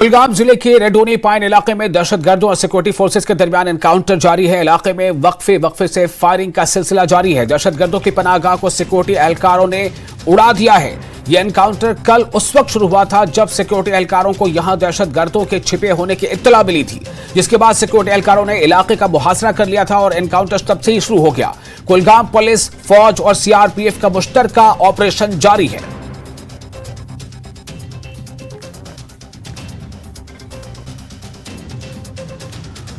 कुलगाम जिले के रेडोनी पाइन इलाके में दहशतगर्दों और सिक्योरिटी फोर्सेस के दरमियान एनकाउंटर जारी है। इलाके में वक्फे से फायरिंग का सिलसिला जारी है। दहशतगर्दों की पनाहगाह को सिक्योरिटी एहलकारों ने उड़ा दिया है। यह एनकाउंटर कल उस वक्त शुरू हुआ था जब सिक्योरिटी एहलकारों को यहां दहशतगर्दों के छिपे होने की इत्तला मिली थी, जिसके बाद सिक्योरिटी एहलकारों ने इलाके का मुहासरा कर लिया था और एनकाउंटर तब से ही शुरू हो गया। कुलगाम पुलिस, फौज और सीआरपीएफ का मुश्तरका ऑपरेशन जारी है।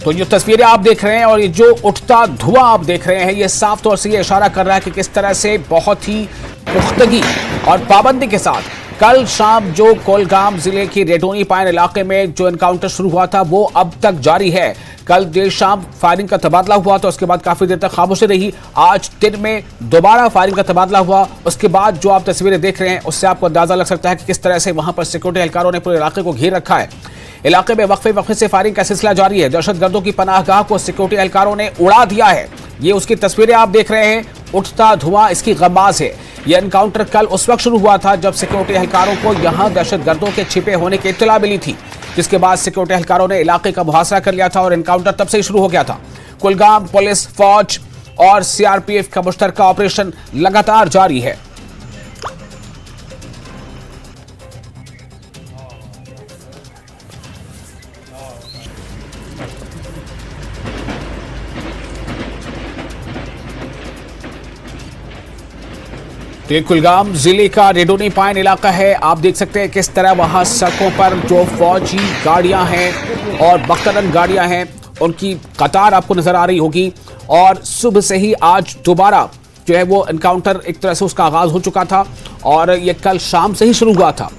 तो ये तस्वीरें आप देख रहे हैं और ये जो उठता धुआं आप देख रहे हैं, ये साफ तौर से ये इशारा कर रहा है कि किस तरह से बहुत ही पुख्तगी और पाबंदी के साथ कल शाम जो कुलगाम जिले की रेडोनी पाइन इलाके में जो एनकाउंटर शुरू हुआ था वो अब तक जारी है। कल देर शाम फायरिंग का तबादला हुआ तो उसके बाद काफी देर तक खामोशी रही। आज दिन में दोबारा फायरिंग का तबादला हुआ। उसके बाद जो आप तस्वीरें देख रहे हैं उससे आपको अंदाजा लग सकता है कि किस तरह से वहां पर सिक्योरिटी एहलकारों ने पूरे इलाके को घेर रखा है। इलाके में वक्फे से फायरिंग का सिलसिला जारी है। दहशतगर्दों की पनाहगाह को सिक्योरिटी एहलकारों ने उड़ा दिया है। ये उसकी तस्वीरें आप देख रहे हैं। उठता धुआं इसकी गमाज है। यह एनकाउंटर कल उस वक्त शुरू हुआ था जब सिक्योरिटी एहलकारों को यहां दहशतगर्दों के छिपे होने की इत्तला मिली थी, जिसके बाद सिक्योरिटी एहलकारों ने इलाके का मुहासरा कर लिया था और एनकाउंटर तब से ही शुरू हो गया था। कुलगाम पुलिस, फौज और सीआरपीएफ का मुश्तरका ऑपरेशन लगातार जारी है। तो ये कुलगाम जिले का रेडोनी पाइन इलाका है। आप देख सकते हैं किस तरह वहां सड़कों पर जो फौजी गाड़ियां हैं और बख्तरन गाड़ियां हैं उनकी कतार आपको नजर आ रही होगी। और सुबह से ही आज दोबारा जो है वो एनकाउंटर एक तरह से उसका आगाज हो चुका था और ये कल शाम से ही शुरू हुआ था।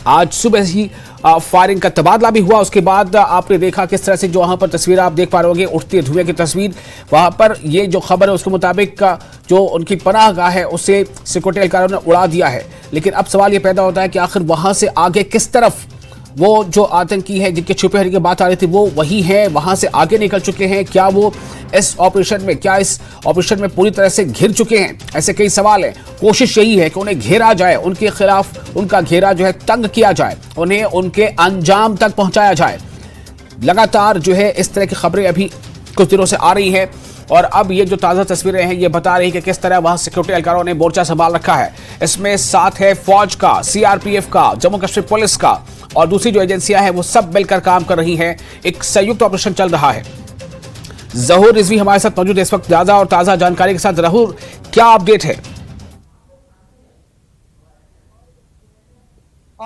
आज सुबह ही फायरिंग का तबादला भी हुआ। उसके बाद आपने देखा किस तरह से जो वहां पर तस्वीर आप देख पा रहे होंगे, उठते धुएं की तस्वीर। वहां पर ये जो खबर है उसके मुताबिक जो उनकी पनाहगाह है उसे सिक्योरिटी एहलकारों ने उड़ा दिया है। लेकिन अब सवाल ये पैदा होता है कि आखिर वहां से आगे किस तरफ वो जो आतंकी है जिनके छुपे होने की बात आ रही थी वो वही है, वहां से आगे निकल चुके हैं? क्या वो इस ऑपरेशन में पूरी तरह से घिर चुके हैं? ऐसे कई सवाल हैं। कोशिश यही है कि उन्हें घेरा जाए, उनके खिलाफ उनका घेरा जो है तंग किया जाए, उन्हें उनके अंजाम तक पहुंचाया जाए। लगातार जो है इस तरह की खबरें अभी कुछ दिनों से आ रही है और अब ये जो ताज़ा तस्वीरें हैं ये बता रही है कि किस तरह वहां सिक्योरिटी एहलकारों ने मोर्चा संभाल रखा है। इसमें साथ है फौज का, सीआरपीएफ का, जम्मू कश्मीर पुलिस का और दूसरी जो एजेंसियां हैं वो सब मिलकर काम कर रही हैं। एक संयुक्त ऑपरेशन चल रहा है। जहूर रिजवी हमारे साथ मौजूद है इस वक्त ज्यादा और ताजा जानकारी के साथ। जहूर, क्या अपडेट है?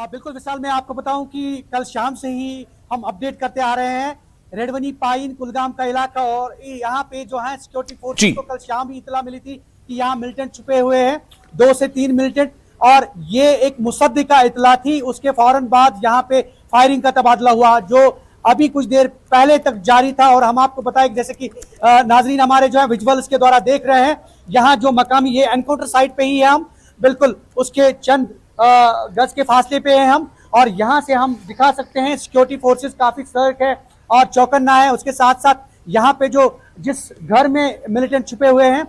बिल्कुल विशाल, मैं आपको बताऊं कि कल शाम से ही हम अपडेट करते आ रहे हैं। रेडवनी पाइन कुलगाम का इलाका और यहाँ पे जो है सिक्योरिटी फोर्सेस को कल शाम ही इतला मिली थी कि यहाँ मिलिटेंट छुपे हुए हैं, 2 से 3 मिलिटेंट, और ये एक मुसद्दिका इतला थी। उसके फौरन बाद यहाँ पे फायरिंग का तबादला हुआ जो अभी कुछ देर पहले तक जारी था। और हम आपको बताएं जैसे कि नाजरीन हमारे जो है विजुअल्स के द्वारा देख रहे हैं, यहाँ जो मकामी ये एनकाउंटर साइट पे ही है, हम बिल्कुल उसके चंद गज के फासले पे हैं हम, और यहाँ से हम दिखा सकते हैं सिक्योरिटी फोर्सेस काफी सतर्क है और चौकन्ना है। उसके साथ साथ यहाँ पे जो जिस घर में मिलिटेंट छुपे हुए हैं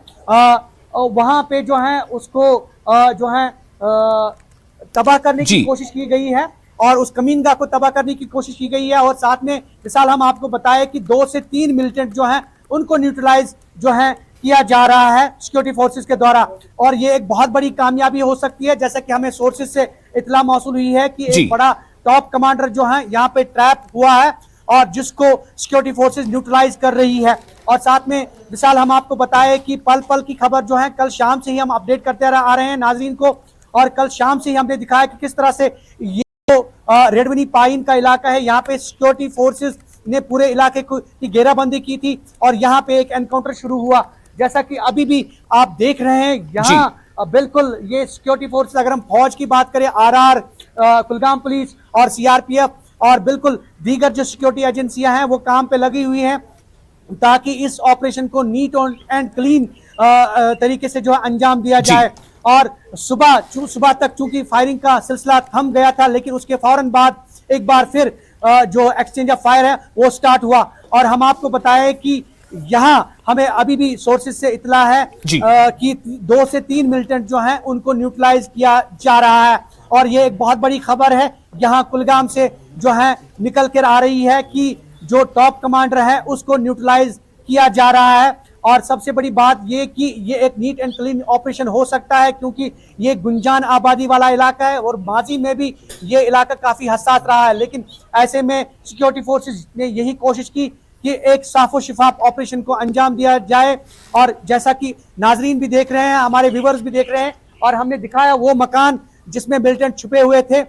वहां पे जो है उसको जो है तबाह करने की कोशिश की गई है और उस कमीनगाह को तबाह करने की कोशिश की गई है। और साथ में मिसाल हम आपको बताएं कि 2 से 3 मिलिटेंट जो हैं उनको न्यूट्रलाइज जो है किया जा रहा है सिक्योरिटी फोर्सेस के द्वारा। और ये एक बहुत बड़ी कामयाबी हो सकती है, जैसा कि हमें सोर्सेज से इत्तला मौसूल हुई है कि एक बड़ा टॉप कमांडर जो है यहाँ पे ट्रैप हुआ है और जिसको सिक्योरिटी फोर्सेस न्यूट्रलाइज कर रही है। और साथ में मिसाल हम आपको बताएं कि पल पल की खबर जो है कल शाम से ही हम अपडेट करते आ रहे हैं नाजरीन को, और कल शाम से ही हमने दिखाया कि किस तरह से ये जो रेडवनी पाइन का इलाका है यहाँ पे सिक्योरिटी फोर्सेस ने पूरे इलाके की घेराबंदी की थी और यहाँ पे एक एनकाउंटर शुरू हुआ। जैसा कि अभी भी आप देख रहे हैं यहाँ बिल्कुल ये सिक्योरिटी फोर्सेस, अगर हम फौज की बात करें आरआर, कुलगाम पुलिस और सीआरपीएफ और बिल्कुल दीगर जो सिक्योरिटी एजेंसियां हैं वो काम पे लगी हुई हैं ताकि इस ऑपरेशन को नीट एंड क्लीन तरीके से जो है अंजाम दिया जाए। और सुबह तक चूंकि फायरिंग का सिलसिला थम गया था, लेकिन उसके फौरन बाद एक बार फिर जो एक्सचेंज ऑफ फायर है वो स्टार्ट हुआ। और हम आपको बताएं कि यहाँ हमें अभी भी सोर्सेज से इतला है कि 2 से 3 मिलिटेंट जो हैं उनको न्यूट्रलाइज किया जा रहा है। और ये एक बहुत बड़ी खबर है यहाँ कुलगाम से जो है निकल कर आ रही है कि जो टॉप कमांडर है उसको न्यूट्रलाइज किया जा रहा है। और सबसे बड़ी बात ये कि ये एक नीट एंड क्लीन ऑपरेशन हो सकता है क्योंकि ये गुंजान आबादी वाला इलाका है और माजी में भी ये इलाका काफी हसास रहा है। लेकिन ऐसे में सिक्योरिटी फोर्सेस ने यही कोशिश की कि एक साफो शिफाफ ऑपरेशन को अंजाम दिया जाए। और जैसा कि नाजरीन भी देख रहे हैं, हमारे व्यूवर्स भी देख रहे हैं, और हमने दिखाया वो मकान जिसमें मिलिटेंट छुपे हुए थे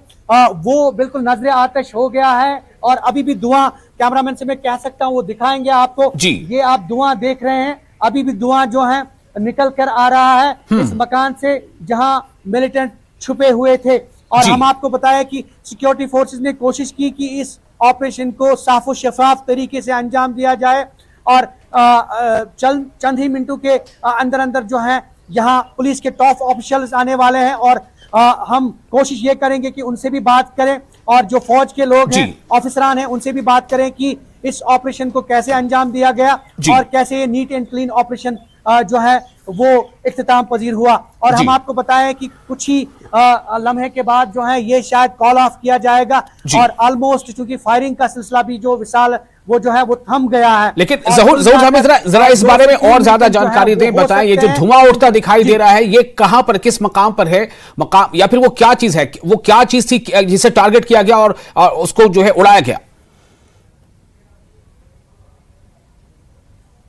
वो बिल्कुल नजरे आतिश हो गया है। और अभी भी धुआं, कैमरामैन से मैं कह सकता हूं वो दिखाएंगे आपको जी। ये आप धुआं देख रहे हैं, अभी भी धुआं जो है निकल कर आ रहा है इस मकान से जहां मिलिटेंट छुपे हुए थे। और हम आपको बताया कि सिक्योरिटी फोर्सेस ने कोशिश की कि इस ऑपरेशन को साफो शफाफ तरीके से अंजाम दिया जाए। और चंद ही मिनटों के अंदर अंदर जो है यहाँ पुलिस के टॉप ऑफिशियल्स आने वाले हैं और हम कोशिश ये करेंगे कि उनसे भी बात करें और जो फौज के लोग हैं, ऑफिसरान हैं, उनसे भी बात करें कि इस ऑपरेशन को कैसे अंजाम दिया गया और कैसे ये नीट एंड क्लीन ऑपरेशन जो है वो इख्तिताम पजीर हुआ। और हम आपको बताएं कि कुछ ही लम्हे के बाद जो है ये शायद कॉल ऑफ किया जाएगा और ऑलमोस्ट चूंकि फायरिंग का सिलसिला भी जो विशाल वो जो है वो थम गया है। लेकिन जहूर हमें जरा इस बारे में और ज्यादा जानकारी दें, बताएं ये जो धुआं उठता दिखाई दे रहा है ये कहां पर, किस मकाम पर है, मकाम या फिर वो क्या चीज है, वो क्या चीज थी जिसे टारगेट किया गया और उसको जो है उड़ाया गया?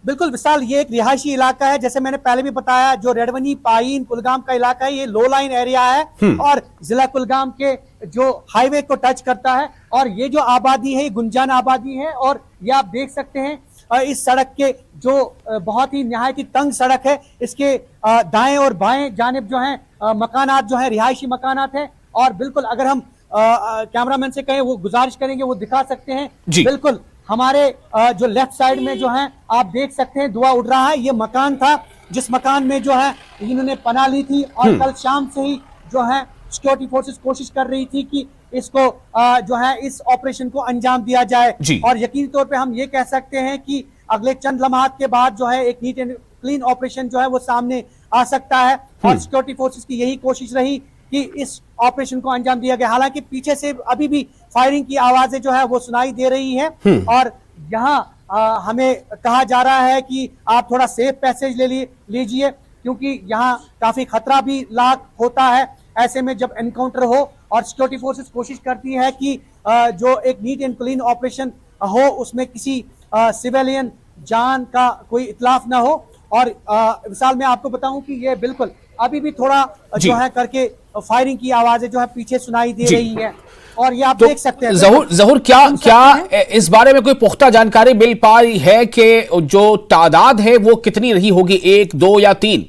बिल्कुल विशाल, ये एक रिहायशी इलाका है, जैसे मैंने पहले भी बताया, जो रेडवनी पाइन कुलगाम का इलाका है, ये लो लाइन एरिया है और जिला कुलगाम के जो हाईवे को टच करता है। और ये जो आबादी है ये गुंजान आबादी है और ये आप देख सकते हैं इस सड़क के जो बहुत ही निहायती तंग सड़क है, इसके दाएं और बाएं जानिब जो है मकानात जो है रिहायशी मकानात है। और बिल्कुल अगर हम कैमरामैन से कहें वो गुजारिश करेंगे वो दिखा सकते हैं, बिल्कुल हमारे जो लेफ्ट साइड में जो है आप देख सकते हैं धुआं उड़ रहा है। ये मकान था जिस मकान में जो है इन्होंने पनाह ली थी और कल शाम से ही जो है सिक्योरिटी फोर्सेस कोशिश कर रही थी कि इसको जो है इस ऑपरेशन को अंजाम दिया जाए। और यकीनी तौर पे हम ये कह सकते हैं कि अगले चंद लम्हात के बाद जो है एक नीट एंड क्लीन ऑपरेशन जो है वो सामने आ सकता है। और सिक्योरिटी फोर्सेस की यही कोशिश रही कि इस ऑपरेशन को अंजाम दिया गया। हालांकि पीछे से अभी भी फायरिंग की आवाजें जो है वो सुनाई दे रही है और यहाँ हमें कहा जा रहा है कि आप थोड़ा सेफ पैसेज लीजिए क्योंकि यहाँ काफी खतरा भी लाक होता है ऐसे में जब एनकाउंटर हो। और सिक्योरिटी फोर्सेस कोशिश करती है कि जो एक नीट एंड क्लीन ऑपरेशन हो उसमें किसी सिविलियन जान का कोई इतलाफ ना हो। और मिसाल में आपको बताऊं कि ये बिल्कुल अभी भी थोड़ा जो है करके फायरिंग की आवाजें जो है पीछे सुनाई दे रही है और ये आप देख सकते हैं। जहूर क्या इस बारे में कोई पुख्ता जानकारी मिल पाई है कि जो तादाद है वो कितनी रही होगी, 1, 2 या 3?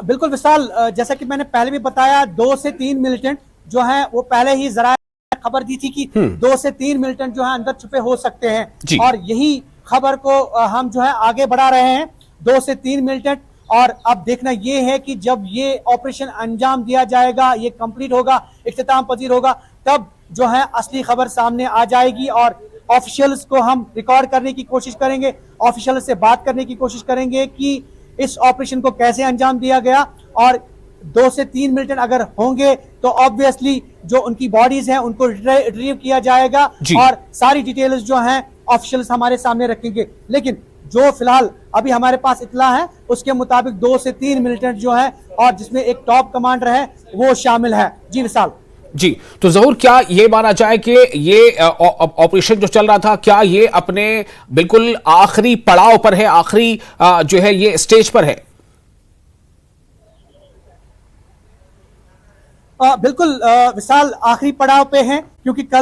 बिल्कुल विशाल, जैसा कि मैंने पहले भी बताया 2 से 3 मिलिटेंट जो है वो पहले ही जरा खबर दी थी कि 2 से 3 मिलिटेंट जो है अंदर छुपे हो सकते हैं और यही खबर को हम जो है आगे बढ़ा रहे हैं, 2 से 3 मिलिटेंट। और अब देखना ये है कि जब ये ऑपरेशन अंजाम दिया जाएगा, ये कंप्लीट होगा, इख्तिताम पजीर होगा, तब जो है असली खबर सामने आ जाएगी और ऑफिशियल्स को हम रिकॉर्ड करने की कोशिश करेंगे, ऑफिशियल से बात करने की कोशिश करेंगे कि इस ऑपरेशन को कैसे अंजाम दिया गया। और 2 से 3 मिलिटेंट अगर होंगे तो ऑब्वियसली जो उनकी बॉडीज हैं उनको रिट्रीव किया जाएगा और सारी डिटेल्स जो हैं ऑफिशियल्स हमारे सामने रखेंगे। लेकिन जो फिलहाल अभी हमारे पास इतला है उसके मुताबिक 2 से 3 मिलिटेंट जो है और जिसमें एक टॉप कमांडर है वो शामिल है। जी विशाल। जी, तो जहूर क्या ये माना जाए कि ये ऑपरेशन जो चल रहा था क्या ये अपने बिल्कुल आखिरी पड़ाव पर है, आखिरी जो है ये स्टेज पर है? बिल्कुल विशाल आखिरी पड़ाव पे हैं क्योंकि कल